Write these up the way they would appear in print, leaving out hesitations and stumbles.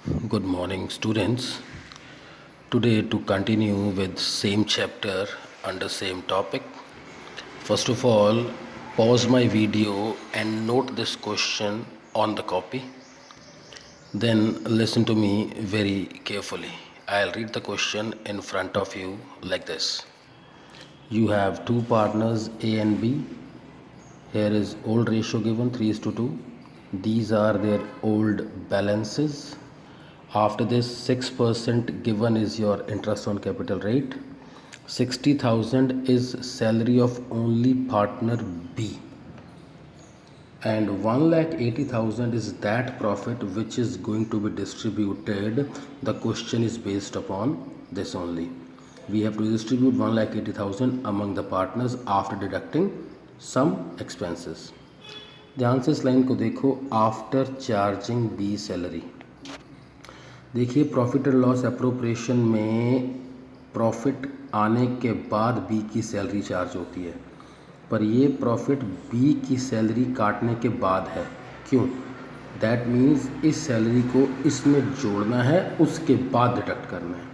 Good morning, students. Today, to continue with same chapter under same topic, first of all, pause my video and note this question on the copy. Then listen to me very carefully. I'll read the question in front of you like this. You have two partners A and B. Here is old ratio given 3:2. These are their old balances. After this, 6% given is your interest on capital rate. 60,000 is salary of only partner B. And 1,80,000 is that profit which is going to be distributed. The question is based upon this only. We have to distribute 1,80,000 among the partners after deducting some expenses. ध्यान से इस line को देखो, after charging B salary. देखिए profit and loss appropriation में profit आने के बाद बी की सैलरी चार्ज होती है, पर ये प्रॉफिट बी की सैलरी काटने के बाद है. क्यों? दैट मीन्स इस सैलरी को इसमें जोड़ना है, उसके बाद डिडक्ट करना है.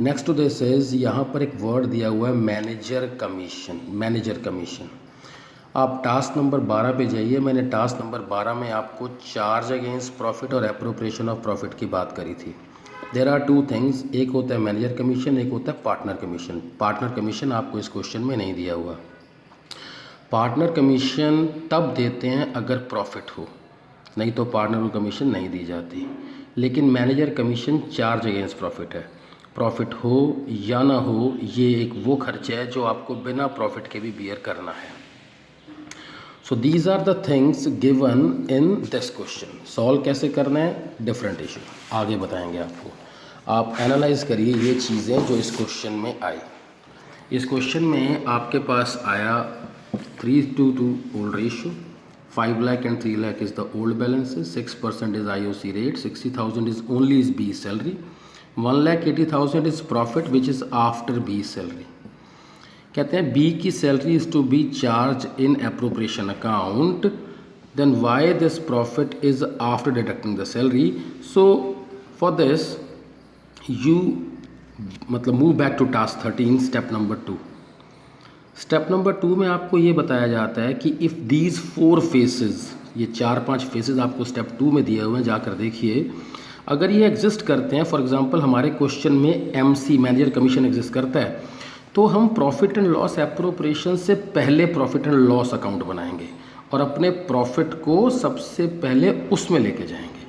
नेक्स्ट टू दिस इज, यहाँ पर एक वर्ड दिया हुआ है मैनेजर कमीशन. मैनेजर कमीशन, आप टास्क नंबर 12 पे जाइए. मैंने टास्क नंबर 12 में आपको चार्ज अगेंस्ट प्रॉफिट और एप्रोप्रिएशन ऑफ प्रॉफिट की बात करी थी. देयर आर टू थिंग्स, एक होता है मैनेजर कमीशन, एक होता है पार्टनर कमीशन. पार्टनर कमीशन आपको इस क्वेश्चन में नहीं दिया हुआ. पार्टनर कमीशन तब देते हैं अगर प्रॉफिट हो, नहीं तो पार्टनर को कमीशन नहीं दी जाती. लेकिन manager commission charge against profit है. प्रॉफिट हो या ना हो, ये एक वो खर्चा है जो आपको बिना प्रॉफिट के भी बियर करना है. So these are the things given in this question. Solve कैसे करना है, डिफरेंट इशू आगे बताएंगे आपको. आप एनालाइज करिए ये चीज़ें जो इस क्वेश्चन में आई. इस क्वेश्चन में आपके पास आया 3:2 old ratio, 5 lakh and 3 lakh is the old balances, 6% is IOC rate, 60,000 is only is B salary, 1,80,000 is profit which is after B salary. कहते हैं बी की salary is to be charge in appropriation account, then why this profit is after deducting the salary. So for this you मतलब move back to task 13 step number 2. Step number 2 में आपको ये बताया जाता है कि इफ़ दीज 4 फेसेस, ये 4-5 faces आपको स्टेप 2 में दिए हुए हैं, जाकर देखिए. अगर ये एग्जिस्ट करते हैं, फॉर एग्जांपल हमारे क्वेश्चन में MC मैनेजर कमीशन एग्जिस्ट करता है, तो हम प्रॉफिट एंड लॉस एप्रोप्रिएशन से पहले प्रॉफिट एंड लॉस अकाउंट बनाएंगे और अपने प्रॉफिट को सबसे पहले उसमें लेके जाएंगे.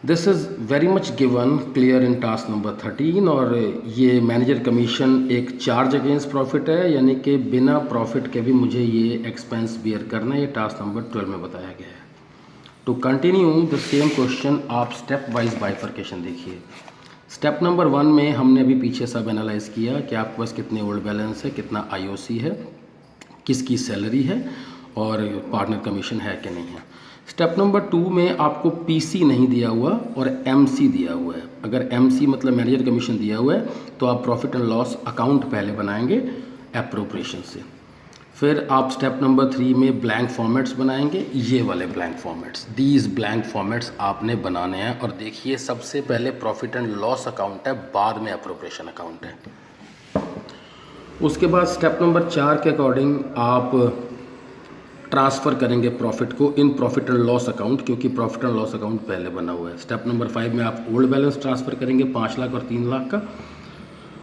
This is very much given clear in task number 13. और ये मैनेजर कमीशन एक चार्ज अगेंस्ट प्रॉफिट है, यानी कि बिना प्रॉफिट के भी मुझे ये एक्सपेंस बियर करना है. ये टास्क नंबर 12 में बताया गया है. To continue the same question, आप स्टेप वाइज बाइफर्केशन देखिए. स्टेप नंबर 1 में हमने अभी पीछे सब एनालाइज किया कि आपके पास कितने ओल्ड बैलेंस है, कितना IOC है, किसकी सैलरी है और पार्टनर कमीशन है कि नहीं है. स्टेप नंबर 2 में आपको PC नहीं दिया हुआ और MC दिया हुआ है. अगर MC मतलब मैनेजर कमीशन दिया हुआ है तो आप प्रॉफिट एंड लॉस अकाउंट पहले बनाएंगे एप्रोप्रिएशन से. फिर आप स्टेप नंबर 3 में ब्लैंक फॉर्मेट्स बनाएंगे, ये वाले blank formats. These blank formats आपने बनाने हैं. और देखिए सबसे पहले प्रॉफिट एंड लॉस अकाउंट है, बाद में एप्रोप्रिएशन अकाउंट है. उसके बाद स्टेप नंबर 4 के अकॉर्डिंग आप ट्रांसफ़र करेंगे प्रॉफिट को in profit and loss account, क्योंकि प्रॉफिट एंड लॉस अकाउंट पहले बना हुआ है. स्टेप नंबर 5 में आप ओल्ड बैलेंस ट्रांसफ़र करेंगे 5 लाख और 3 लाख का.